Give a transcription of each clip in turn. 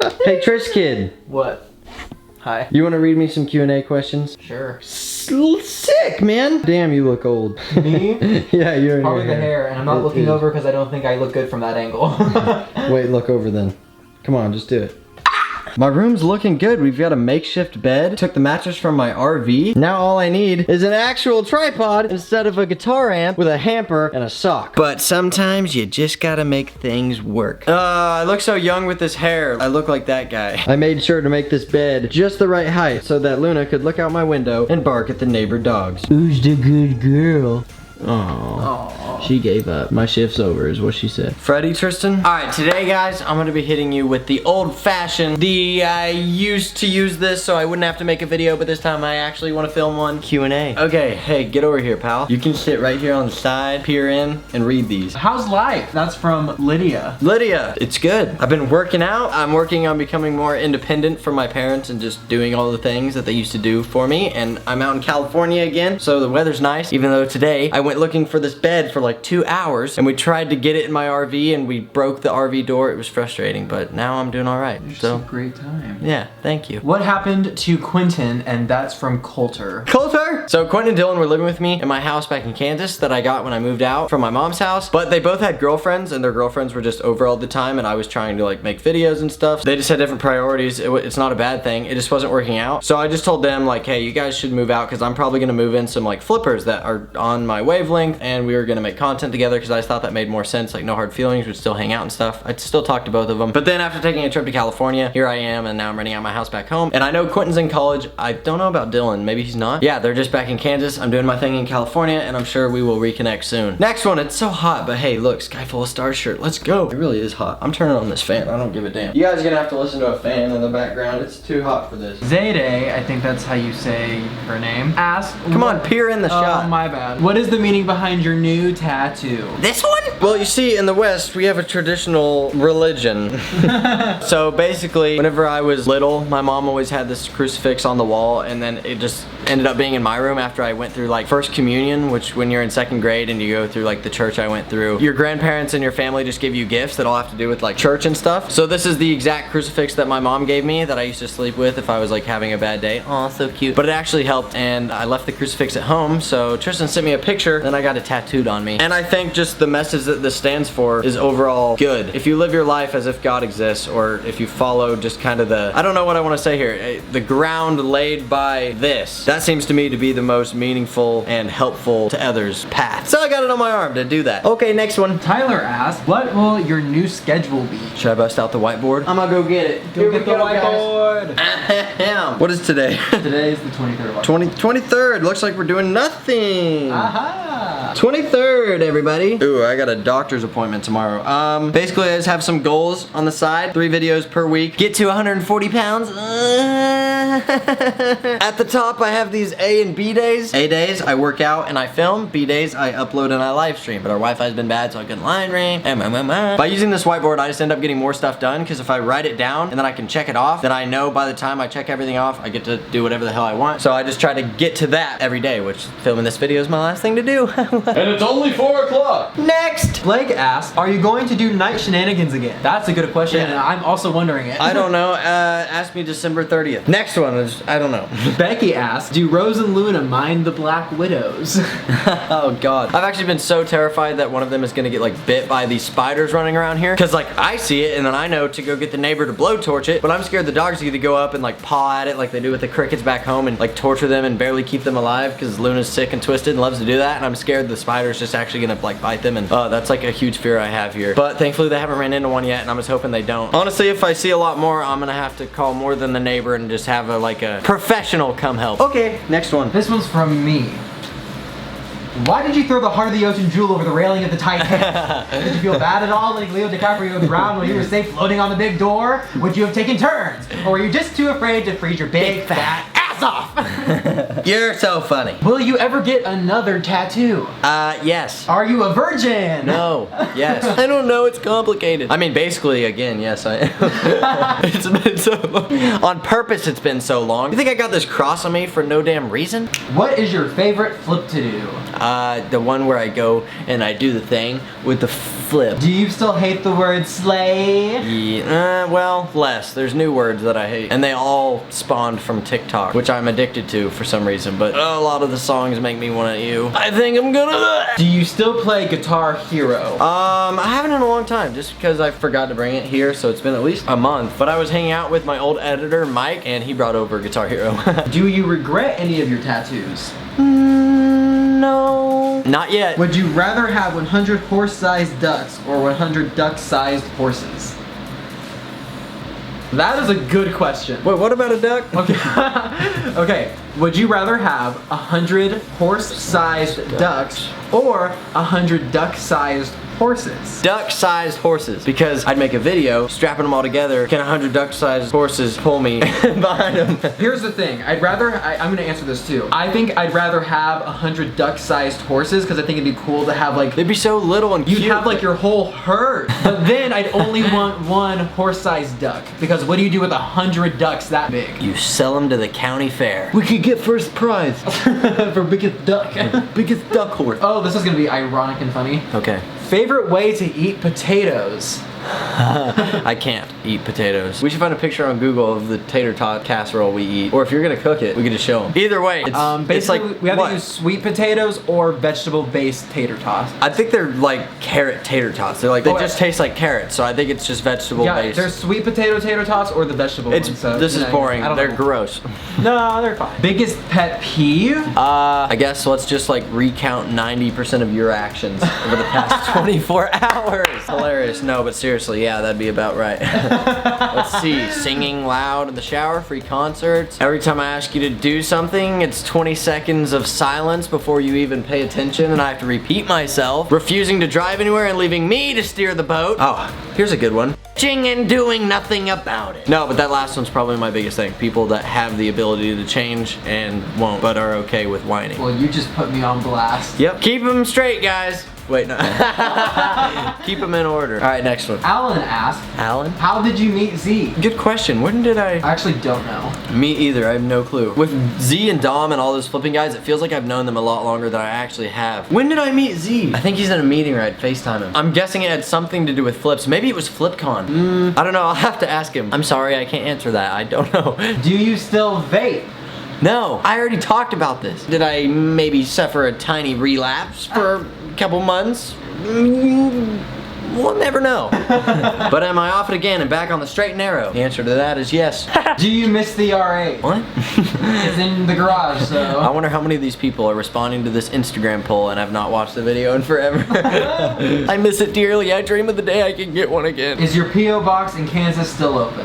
Hey, Trish Kid. What? Hi. You want to read me some Q&A questions? Sure. Sick, man. Damn, you look old. Me? Yeah, you're in Probably your the hair, and I'm not looking over because I don't think I look good from that angle. Wait, look over then. Come on, just do it. My room's looking good. We've got a makeshift bed. Took the mattress from my RV. Now all I need is an actual tripod instead of a guitar amp with a hamper and a sock. But sometimes you just gotta make things work. I look so young with this hair. I look like that guy. I made sure to make this bed just the right height so that Luna could look out my window and bark at the neighbor dogs. Who's the good girl? Oh, she gave up. My shift's over is what she said. Freddie, Tristan? Alright, today guys, I'm gonna be hitting you with the old-fashioned, I used to use this so I wouldn't have to make a video, but this time I actually want to film one, Q&A. Okay, hey, get over here, pal. You can sit right here on the side, peer in, and read these. How's life? That's from Lydia. Lydia, it's good. I've been working out. I'm working on becoming more independent from my parents and just doing all the things that they used to do for me, and I'm out in California again, so the weather's nice, even though today I went looking for this bed for like 2 hours and we tried to get it in my RV and we broke the RV door. It was frustrating, but now I'm doing all right. So a great time. Yeah, thank you. What happened to Quentin? And that's from Coulter. Coulter? So Quentin and Dylan were living with me in my house back in Kansas that I got when I moved out from my mom's house, but they both had girlfriends and their girlfriends were just over all the time and I was trying to like make videos and stuff. They just had different priorities. It's not a bad thing. It just wasn't working out. So I just told them like, hey, you guys should move out because I'm probably gonna move in some like flippers that are on my wavelength and we were gonna make content together because I just thought that made more sense. Like no hard feelings, we'd still hang out and stuff. I'd still talk to both of them. But then after taking a trip to California, here I am and now I'm renting out my house back home. And I know Quentin's in college. I don't know about Dylan. Maybe he's not. Yeah, they're just back in Kansas. I'm doing my thing in California and I'm sure we will reconnect soon. Next one, it's so hot, but hey, look, Sky Full of Stars shirt. Let's go. It really is hot. I'm turning on this fan. I don't give a damn. You guys are gonna have to listen to a fan in the background. It's too hot for this. Zayday, I think that's how you say her name, asked. Come on, peer in the shot. Oh, my bad. What is the meaning behind your new tattoo? This one? Well, you see, in the West, we have a traditional religion. So basically, whenever I was little, my mom always had this crucifix on the wall, and then it just ended up being in my room after I went through like first communion, which when you're in 2nd grade and you go through like the church I went through, your grandparents and your family just give you gifts that all have to do with like church and stuff. So this is the exact crucifix that my mom gave me that I used to sleep with if I was like having a bad day. Oh, so cute. But it actually helped, and I left the crucifix at home, so Tristan sent me a picture, then I got it tattooed on me. And I think just the message that this stands for is overall good. If you live your life as if God exists, or if you follow just kind of the, I don't know what I want to say here, the ground laid by this, that seems to me to be the most meaningful and helpful to others path. So I got it on my arm to do that. Okay, next one. Tyler asked, what will your new schedule be? Should I bust out the whiteboard? I'm gonna go get it. Go get the whiteboard. What is today? Today is the 23rd of October. 23rd. Looks like we're doing nothing. Aha. 23rd, everybody. Ooh, I got a doctor's appointment tomorrow. Basically I just have some goals on the side. 3 videos per week. Get to 140 pounds. At the top, I have these A and B days. A days, I work out and I film. B days, I upload and I live stream. But our Wi-Fi's been bad, so I couldn't line ring. By using this whiteboard, I just end up getting more stuff done, because if I write it down and then I can check it off, then I know by the time I check everything off, I get to do whatever the hell I want. So I just try to get to that every day, which filming this video is my last thing to do. And it's only 4 o'clock. Next! Blake asked, are you going to do night shenanigans again? That's a good question, Yeah. and I'm also wondering it. I don't know. Ask me December 30th. Next one is, I don't know. Becky asked, do Rose and Luna mind the Black Widows? Oh god. I've actually been so terrified that one of them is gonna get like bit by these spiders running around here. Cause like I see it and then I know to go get the neighbor to blowtorch it, but I'm scared the dogs are gonna go up and like paw at it like they do with the crickets back home and like torture them and barely keep them alive because Luna's sick and twisted and loves to do that, and I'm scared the spider's just actually gonna like bite them, and that's like a huge fear I have here. But thankfully they haven't ran into one yet, and I'm just hoping they don't. Honestly, if I see a lot more, I'm gonna have to call more than the neighbor and just have like a professional come help. Okay, next one. This one's from me. Why did you throw the Heart of the Ocean jewel over the railing of the Titanic? Did you feel bad at all letting Leo DiCaprio drown while you were safe floating on the big door? Would you have taken turns? Or were you just too afraid to freeze your big fat ass ass off. You're so funny. Will you ever get another tattoo? Yes. Are you a virgin? No. Yes. I don't know. It's complicated. I mean, basically, again, yes, I am. It's been so long. On purpose, it's been so long. You think I got this cross on me for no damn reason? What is your favorite flip to do? The one where I go and I do the thing with the flip. Do you still hate the word slay? Yeah, well, less. There's new words that I hate. And they all spawned from TikTok, which I'm addicted to for some reason. But a lot of the songs make me want to I think I'm gonna... Do you still play Guitar Hero? I haven't in a long time, just because I forgot to bring it here, so it's been at least a month. But I was hanging out with my old editor, Mike, and he brought over Guitar Hero. Do you regret any of your tattoos? No. Not yet. Would you rather have 100 horse-sized ducks or 100 duck-sized horses? That is a good question. Wait, what about a duck? Okay. Okay. Would you rather have 100 horse-sized ducks or 100 duck-sized horses? Duck-sized horses, because I'd make a video strapping them all together. Can 100 duck-sized horses pull me behind them? Here's the thing. I'm gonna answer this too. I think I'd rather have 100 duck-sized horses because I think it'd be cool to have like... They'd be so little and cute. You'd have like your whole herd. But then I'd only want one horse-sized duck because what do you do with 100 ducks that big? You sell them to the county fair. We could get first prize For biggest duck. biggest duck horse. Oh, this is gonna be ironic and funny. Okay. Favorite way to eat potatoes? I can't eat potatoes. We should find a picture on Google of the tater tot casserole we eat. Or if you're gonna cook it, we could just show them. Either way, it's Basically, like, we have what? to use sweet potatoes or vegetable-based tater tots. I think they're like carrot tater tots. They're like, they just taste like carrots, so I think it's just vegetable Yeah, based. there's sweet potato tater tots or the vegetable ones. So, This is boring. I don't They're know. gross. No, they're fine. Biggest pet peeve? I guess let's just like recount 90% of your actions over the past 24 hours. Hilarious. No, but seriously, yeah, that'd be about right. Let's see. Singing loud in the shower, free concerts. Every time I ask you to do something, it's 20 seconds of silence before you even pay attention, and I have to repeat myself. Refusing to drive anywhere and leaving me to steer the boat. Oh, here's a good one. Bitching and doing nothing about it. No, but that last one's probably my biggest thing. People that have the ability to change and won't, but are okay with whining. Well, you just put me on blast. Yep. Keep them straight, guys. Wait, no. Keep them in order. All right, next one. Alan asked, Alan? how did you meet Z? Good question. When did I actually don't know. Me either. I have no clue. With Z and Dom and all those flipping guys, it feels like I've known them a lot longer than I actually have. When did I meet Z? I think he's in a meeting or I'd FaceTime him. I'm guessing it had something to do with flips. Maybe it was FlipCon. I don't know. I'll have to ask him. I'm sorry, I can't answer that. I don't know. Do you still vape? No, I already talked about this. Did I maybe suffer a tiny relapse for a couple months? We'll never know. But am I off it again and back on the straight and narrow? The answer to that is yes. Do you miss the R8? What? It's in the garage, so. I wonder how many of these people are responding to this Instagram poll and have not watched the video in forever. I miss it dearly. I dream of the day I can get one again. Is your P.O. box in Kansas still open?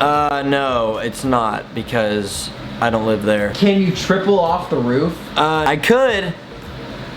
No, it's not because I don't live there. Can you triple off the roof? I could.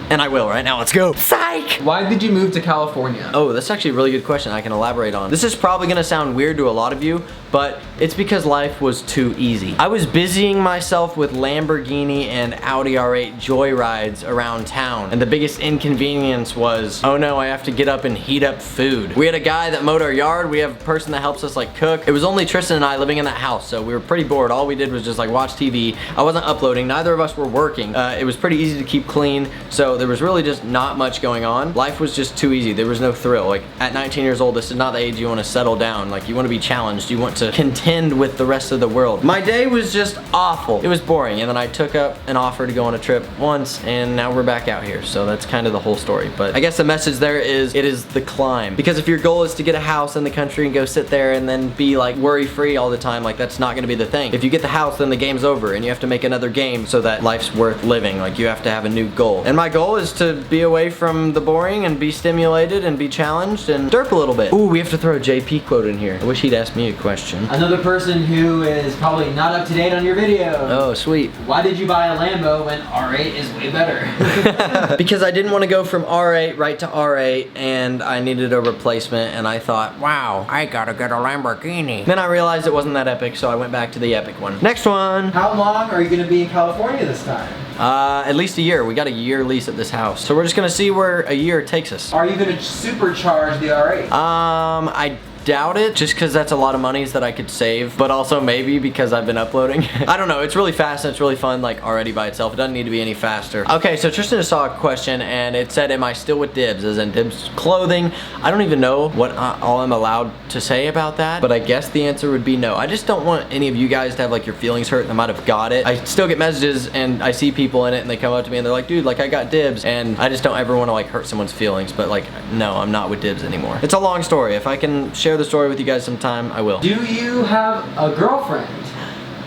And I will right now. Let's go. Psych! Why did you move to California? Oh, that's actually a really good question I can elaborate on. This is probably gonna sound weird to a lot of you, but it's because life was too easy. I was busying myself with Lamborghini and Audi R8 joyrides around town, and the biggest inconvenience was, oh no, I have to get up and heat up food. We had a guy that mowed our yard, we have a person that helps us like cook. It was only Tristan and I living in that house, so we were pretty bored. All we did was just like watch TV. I wasn't uploading, neither of us were working. It was pretty easy to keep clean, so there was really just not much going on. Life was just too easy. There was no thrill. Like at 19 years old, this is not the age you want to settle down. Like you want to be challenged. You want to contend with the rest of the world. My day was just awful. It was boring. And then I took up an offer to go on a trip once and now we're back out here. So that's kind of the whole story. But I guess the message there is it is the climb. Because if your goal is to get a house in the country and go sit there and then be like worry free all the time, like that's not going to be the thing. If you get the house, then the game's over and you have to make another game so that life's worth living. Like you have to have a new goal. And my goal goal is to be away from the boring and be stimulated and be challenged and derp a little bit. Ooh, we have to throw a JP quote in here. I wish he'd ask me a question. Another person who is probably not up to date on your video. Oh, sweet. Why did you buy a Lambo when R8 is way better? Because I didn't want to go from R8 right to R8 and I needed a replacement and I thought, wow, I gotta get a Lamborghini. Then I realized it wasn't that epic, so I went back to the epic one. Next one. How long are you going to be in California this time? At least a year. We got a year lease at this house. So we're just gonna see where a year takes us. Are you going to supercharge the R8? I doubt it, just because that's a lot of monies that I could save, but also maybe because I've been uploading. I don't know, it's really fast and it's really fun, like already by itself. It doesn't need to be any faster. Okay, so Tristan just saw a question and it said, am I still with Dibs? As in Dibs clothing. I don't even know what all I'm allowed to say about that, but I guess the answer would be no. I just don't want any of you guys to have like your feelings hurt and I might have got it. I still get messages and I see people in it and they come up to me and they're like, dude, like I got Dibs, and I just don't ever want to like hurt someone's feelings, but like, no, I'm not with Dibs anymore. It's a long story. If I can share the story with you guys sometime, I will. Do you have a girlfriend?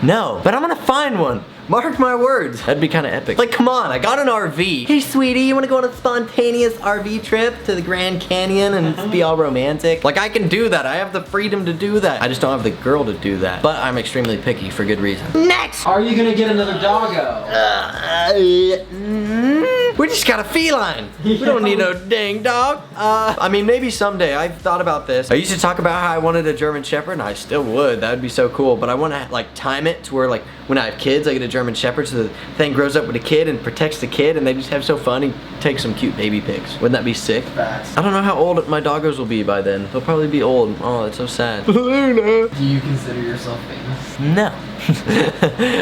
No, but I'm gonna find one. Mark my words. That'd be kind of epic. Like, come on, I got an RV. Hey, sweetie, you wanna go on a spontaneous RV trip to the Grand Canyon and be all romantic? Like, I can do that. I have the freedom to do that. I just don't have the girl to do that. But I'm extremely picky for good reason. Next! Are you gonna get another doggo? We just got a feline. We don't need no dang dog. I mean, maybe someday. I've thought about this. I used to talk about how I wanted a German Shepherd, and I still would. That would be so cool. But I want to like time it to where like when I have kids, I get a German Shepherd, so the thing grows up with a kid and protects the kid, and they just have so fun and take some cute baby pics. Wouldn't that be sick? Facts. I don't know how old my doggos will be by then. They'll probably be old. Oh, that's so sad. Luna. Do you consider yourself famous? No.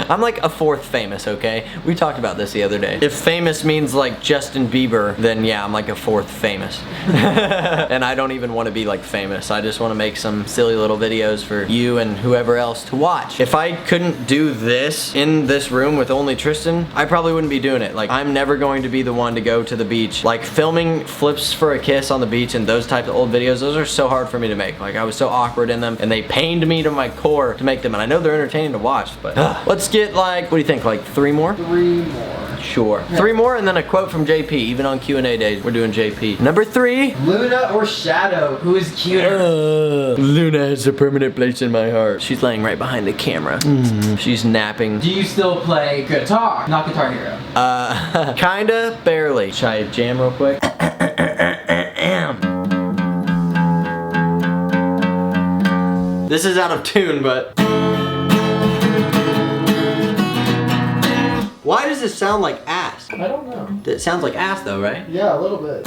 I'm like a fourth famous, okay? We talked about this the other day. If famous means like Justin Bieber, then yeah, I'm like a fourth famous. And I don't even want to be like famous. I just want to make some silly little videos for you and whoever else to watch. If I couldn't do this in this room with only Tristan, I probably wouldn't be doing it. Like, I'm never going to be the one to go to the beach. Like, filming flips for a kiss on the beach and those types of old videos, those are so hard for me to make. Like, I was so awkward in them and they pained me to my core to make them. And I know they're entertaining to watch, but let's get like, what do you think, like 3 more? 3 more. Sure. 3 more and then a quote from JP. Even on Q&A days, we're doing JP. Number 3. Luna or Shadow? Who is cuter? Luna has a permanent place in my heart. She's laying right behind the camera. She's napping. Do you still play guitar? Not Guitar Hero. Kinda, barely. Should I jam real quick? This is out of tune, but... Why does this sound like ass? I don't know. It sounds like ass though, right? Yeah, a little bit.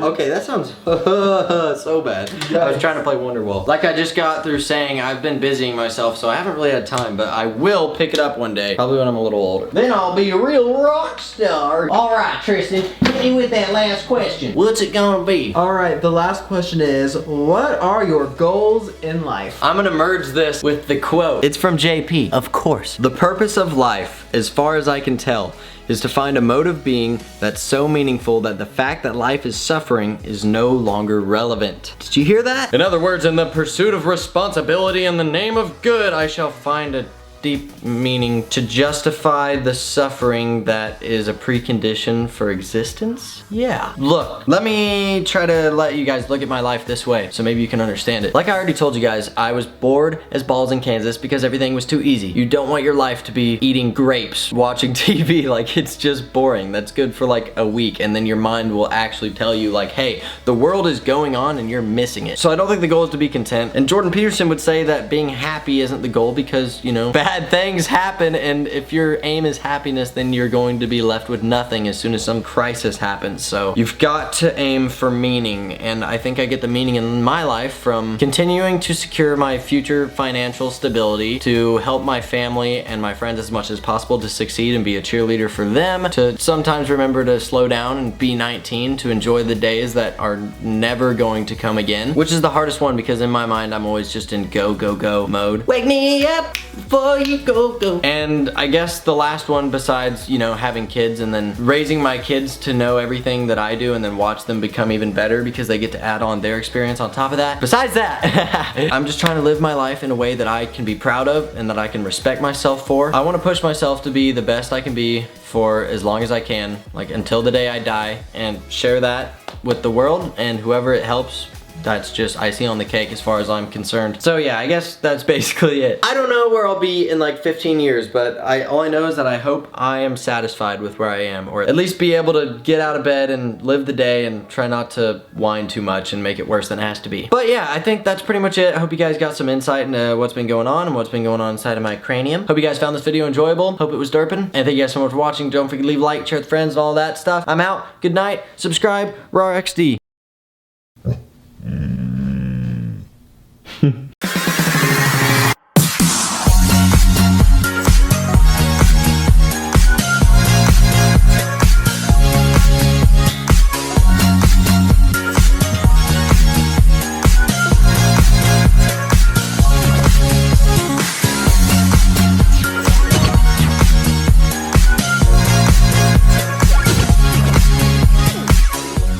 Okay, that sounds so bad. Yeah. I was trying to play Wonderwall. Like I just got through saying, I've been busying myself, so I haven't really had time, but I will pick it up one day. Probably when I'm a little older. Then I'll be a real rock star. All right, Tristan, hit me with that last question. What's it gonna be? All right, the last question is, what are your goals in life? I'm gonna merge this with the quote. It's from JP, of course. The purpose of life, as far as I can tell, is to find a mode of being that's so meaningful that the fact that life is suffering is no longer relevant. Did you hear that? In other words, in the pursuit of responsibility in the name of good, I shall find a deep meaning to justify the suffering that is a precondition for existence? Yeah. Look, let me try to let you guys look at my life this way so maybe you can understand it. Like I already told you guys, I was bored as balls in Kansas because everything was too easy. You don't want your life to be eating grapes, watching TV, like it's just boring. That's good for like a week and then your mind will actually tell you like, hey, the world is going on and you're missing it. So I don't think the goal is to be content. And Jordan Peterson would say that being happy isn't the goal because, you know, bad things happen, and if your aim is happiness, then you're going to be left with nothing as soon as some crisis happens. So you've got to aim for meaning, and I think I get the meaning in my life from continuing to secure my future financial stability, to help my family and my friends as much as possible to succeed and be a cheerleader for them, to sometimes remember to slow down and be 19, to enjoy the days that are never going to come again, which is the hardest one because in my mind I'm always just in go, go, go mode. Wake me up before you go. And I guess the last one, besides, you know, having kids and then raising my kids to know everything that I do and then watch them become even better because they get to add on their experience on top of that. Besides that, I'm just trying to live my life in a way that I can be proud of and that I can respect myself for. I want to push myself to be the best I can be for as long as I can, like until the day I die, and share that with the world and whoever it helps. That's just icing on the cake as far as I'm concerned. So yeah, I guess that's basically it. I don't know where I'll be in like 15 years, but all I know is that I hope I am satisfied with where I am, or at least be able to get out of bed and live the day and try not to whine too much and make it worse than it has to be. But yeah, I think that's pretty much it. I hope you guys got some insight into what's been going on and what's been going on inside of my cranium. Hope you guys found this video enjoyable. Hope it was derping. And thank you guys so much for watching. Don't forget to leave a like, share with friends, and all that stuff. I'm out. Good night. Subscribe. RAW XD.